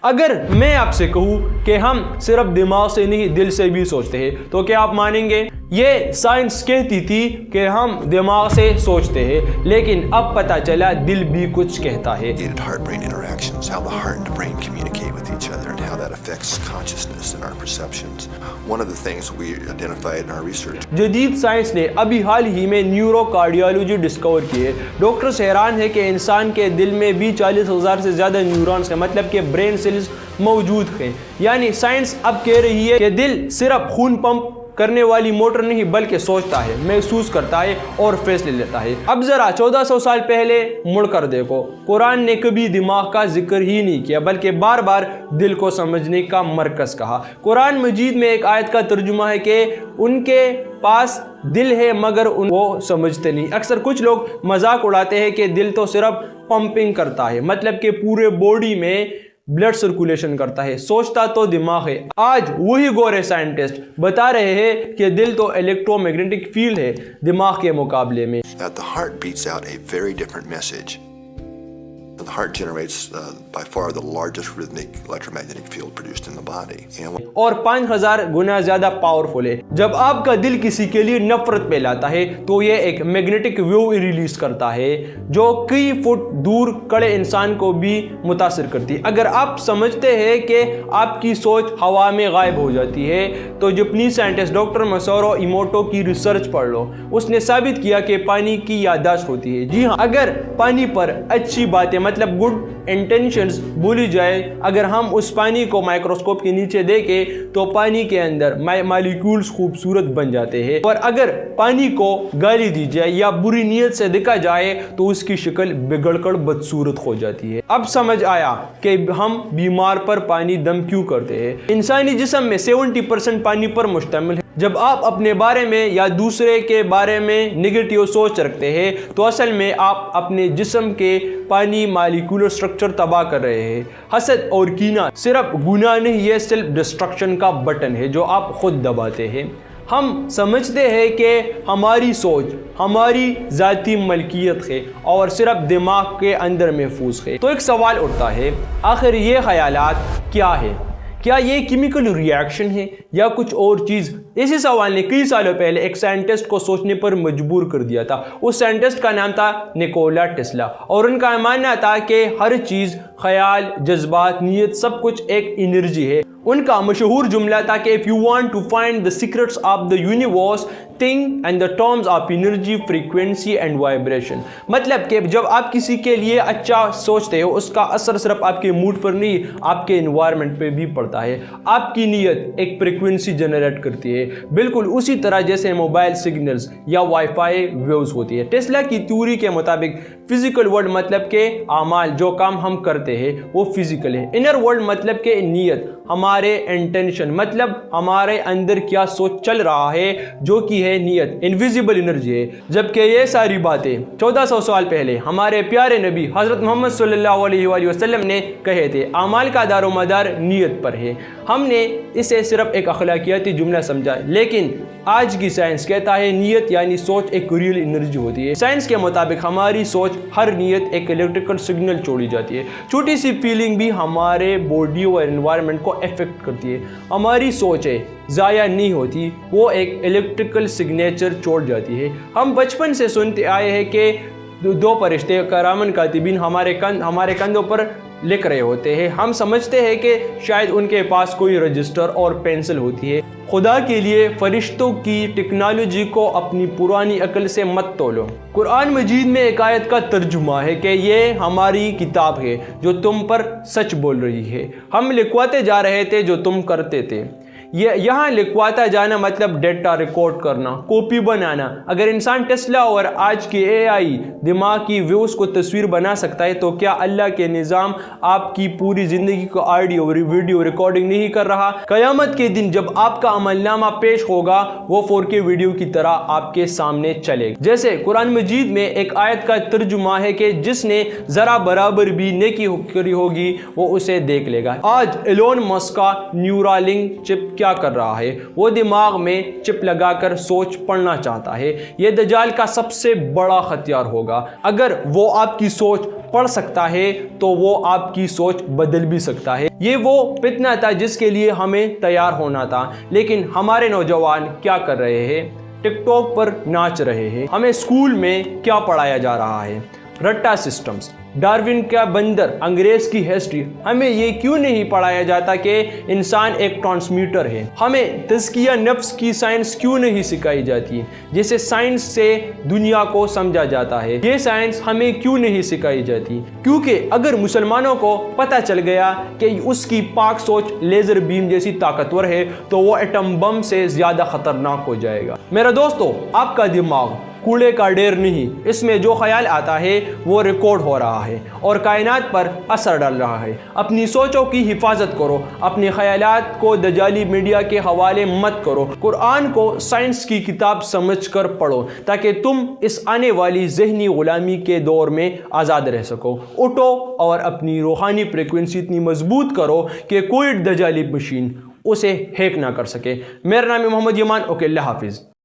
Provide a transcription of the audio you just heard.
اگر میں آپ سے کہوں کہ ہم صرف دماغ سے نہیں دل سے بھی سوچتے ہیں تو کیا آپ مانیں گے؟ یہ سائنس کہتی تھی کہ ہم دماغ سے سوچتے ہیں، لیکن اب پتہ چلا دل بھی کچھ کہتا ہے۔ جدید سائنس نے ابھی حال ہی میں نیورو کارڈیالوجی ڈسکور کی ہے۔ ڈاکٹرز حیران ہے کہ انسان کے دل میں بھی 40,000 سے زیادہ نیورونز ہیں، مطلب کہ برین سیلز موجود ہیں۔ یعنی سائنس اب کہہ رہی ہے کہ دل صرف خون پمپ کرنے والی موٹر نہیں بلکہ سوچتا ہے، محسوس کرتا ہے اور فیصلے لیتا ہے۔ اب ذرا 1400 سال پہلے مڑ کر دیکھو، قرآن نے کبھی دماغ کا ذکر ہی نہیں کیا بلکہ بار بار دل کو سمجھنے کا مرکز کہا۔ قرآن مجید میں ایک آیت کا ترجمہ ہے کہ ان کے پاس دل ہے مگر وہ سمجھتے نہیں۔ اکثر کچھ لوگ مذاق اڑاتے ہیں کہ دل تو صرف پمپنگ کرتا ہے، مطلب کہ پورے باڈی میں بلڈ سرکولیشن کرتا ہے، سوچتا تو دماغ ہے۔ آج وہی گورے سائنٹسٹ بتا رہے ہیں کہ دل تو الیکٹرو میگنیٹک فیلڈ ہے دماغ کے مقابلے میں۔ The heart beats out a very different message. The heart generates by far the largest rhythmic electromagnetic field produced in the body. اور 5000 گنا زیادہ پاورفل ہے۔ جب آپ کا دل کسی کے لیے نفرت پھیلاتا ہے تو یہ ایک میگنیٹک ویو ریلیز کرتا ہے جو کئی فٹ دور کھڑے انسان کو بھی متاثر کرتی ہے۔ اگر آپ سمجھتے ہیں کہ آپ کی سوچ ہوا میں غائب ہو جاتی ہے تو جاپنی سائنٹسٹ ڈاکٹر مسارو ایموٹو کی ریسرچ پڑھ لو۔ اس نے ثابت کیا کہ پانی کی یادداشت ہوتی ہے۔ جی ہاں، اگر پانی پر اچھی باتیں مطلب گڈ انٹینشنز بولی جائے، اگر ہم اس پانی کو مائکروسکوپ کے نیچے دیکھیں تو پانی کے اندر مالیکولز خوبصورت بن جاتے ہیں، اور اگر پانی کو گالی دی جائے یا بری نیت سے دیکھا جائے تو اس کی شکل بگڑ کر بدصورت ہو جاتی ہے۔ اب سمجھ آیا کہ ہم بیمار پر پانی دم کیوں کرتے ہیں۔ انسانی جسم میں 70% پانی پر مشتمل ہے۔ جب آپ اپنے بارے میں یا دوسرے کے بارے میں نگیٹیو سوچ رکھتے ہیں تو اصل میں آپ اپنے جسم کے پانی مالیکولر سٹرکچر تباہ کر رہے ہیں۔ حسد اور کینہ صرف گناہ نہیں، یہ سیلف ڈسٹرکشن کا بٹن ہے جو آپ خود دباتے ہیں۔ ہم سمجھتے ہیں کہ ہماری سوچ ہماری ذاتی ملکیت ہے اور صرف دماغ کے اندر محفوظ ہے۔ تو ایک سوال اٹھتا ہے، آخر یہ خیالات کیا ہے؟ کیا یہ کیمیکل ری ایکشن ہے یا کچھ اور چیز؟ اسی سوال نے کئی سالوں پہلے ایک سائنٹسٹ کو سوچنے پر مجبور کر دیا تھا۔ اس سائنٹسٹ کا نام تھا نیکولا ٹیسلا، اور ان کا ماننا تھا کہ ہر چیز، خیال، جذبات، نیت، سب کچھ ایک انرجی ہے۔ ان کا مشہور جملہ تھا کہ if you want to find the secrets of the universe, think in the terms of energy, frequency and vibration۔ مطلب کہ جب آپ کسی کے لیے اچھا سوچتے ہو اس کا اثر صرف آپ کے موڈ پر نہیں، آپ کے انوائرمنٹ پہ بھی پڑتا ہے۔ آپ کی نیت ایک فریکوینسی جنریٹ کرتی ہے، بالکل اسی طرح جیسے موبائل سگنلز یا وائی فائی ویوز ہوتی ہے۔ ٹیسلا کی تھیوری کے مطابق فزیکل ورلڈ مطلب کہ اعمال، جو کام ہم کرتے ہیں وہ فزیکل ہے۔ انر ورلڈ مطلب کہ نیت، ہمارے انٹینشن، مطلب ہمارے اندر کیا سوچ چل رہا ہے، جو کی ہے نیت، انویزیبل انرجی ہے۔ جبکہ یہ ساری باتیں 1400 سال پہلے ہمارے پیارے نبی حضرت محمد صلی اللہ علیہ وآلہ وسلم نے کہے تھے۔ اعمال کا دار و مدار نیت پر ہے۔ ہم نے اسے صرف ایک اخلاقیاتی جملہ سمجھا، لیکن آج کی سائنس کہتا ہے نیت یعنی سوچ ایک ریل انرجی ہوتی ہے۔ سائنس کے مطابق ہماری سوچ، ہر نیت ایک الیکٹریکل سگنل چھوڑی جاتی ہے۔ چھوٹی سی فیلنگ بھی ہمارے باڈی اور انوائرمنٹ کو افیکٹ کرتی ہے۔ ہماری سوچیں ضائع نہیں ہوتی، وہ ایک الیکٹریکل سگنیچر چھوڑ جاتی ہے۔ ہم بچپن سے سنتے آئے ہیں کہ دو فرشتے کرامن کاتبین ہمارے کندھوں پر لکھ رہے ہوتے ہیں۔ ہم سمجھتے ہیں کہ شاید ان کے پاس کوئی رجسٹر اور پینسل ہوتی ہے۔ خدا کے لیے فرشتوں کی ٹیکنالوجی کو اپنی پرانی عقل سے مت تولو۔ قرآن مجید میں ایک آیت کا ترجمہ ہے کہ یہ ہماری کتاب ہے جو تم پر سچ بول رہی ہے۔ ہم لکھواتے جا رہے تھے جو تم کرتے تھے۔ یہاں لکھواتا جانا مطلب ڈیٹا ریکارڈ کرنا، کاپی بنانا۔ اگر انسان ٹیسلا اور آج کی اے آئی دماغ کی ویوز کو تصویر بنا سکتا ہے تو کیا اللہ کے نظام آپ کی پوری زندگی کو آڈیو ویڈیو ریکارڈنگ نہیں کر رہا؟ قیامت کے دن جب آپ کا عمل نامہ پیش ہوگا وہ 4K ویڈیو کی طرح آپ کے سامنے چلے گا۔ جیسے قرآن مجید میں ایک آیت کا ترجمہ ہے کہ جس نے ذرا برابر بھی نیکی کری ہوگی وہ اسے دیکھ لے گا۔ آج ایلون مسک کا نیورالنک چپ کیا کر رہا ہے؟ وہ دماغ میں چپ لگا کر سوچ پڑھنا چاہتا ہے۔ یہ دجال کا سب سے بڑا ہتھیار ہوگا۔ اگر وہ آپ کی سوچ پڑھ سکتا ہے تو وہ آپ کی سوچ بدل بھی سکتا ہے۔ یہ وہ فتنہ تھا جس کے لیے ہمیں تیار ہونا تھا، لیکن ہمارے نوجوان کیا کر رہے ہیں؟ ٹک ٹاک پر ناچ رہے ہیں۔ ہمیں اسکول میں کیا پڑھایا جا رہا ہے؟ رٹا سسٹمز، ڈارون کا بندر، انگریز کی ہسٹری۔ ہمیں یہ کیوں نہیں پڑھایا جاتا کہ انسان ایک ٹرانسمیٹر ہے؟ ہمیں تزکیہ نفس کی سائنس کیوں نہیں سکھائی جاتی جسے سائنس سے دنیا کو سمجھا جاتا ہے؟ یہ سائنس ہمیں کیوں نہیں سکھائی جاتی؟ کیونکہ اگر مسلمانوں کو پتہ چل گیا کہ اس کی پاک سوچ لیزر بیم جیسی طاقتور ہے تو وہ ایٹم بم سے زیادہ خطرناک ہو جائے گا۔ میرا دوستو، آپ کا دماغ کوڑے کا ڈھیر نہیں، اس میں جو خیال آتا ہے وہ ریکارڈ ہو رہا ہے اور کائنات پر اثر ڈال رہا ہے۔ اپنی سوچوں کی حفاظت کرو، اپنے خیالات کو دجالی میڈیا کے حوالے مت کرو، قرآن کو سائنس کی کتاب سمجھ کر پڑھو تاکہ تم اس آنے والی ذہنی غلامی کے دور میں آزاد رہ سکو۔ اٹھو اور اپنی روحانی فریکوینسی اتنی مضبوط کرو کہ کوئی دجالی مشین اسے ہیک نہ کر سکے۔ میرا نام ہے محمد یمان۔ اوکے، اللہ حافظ۔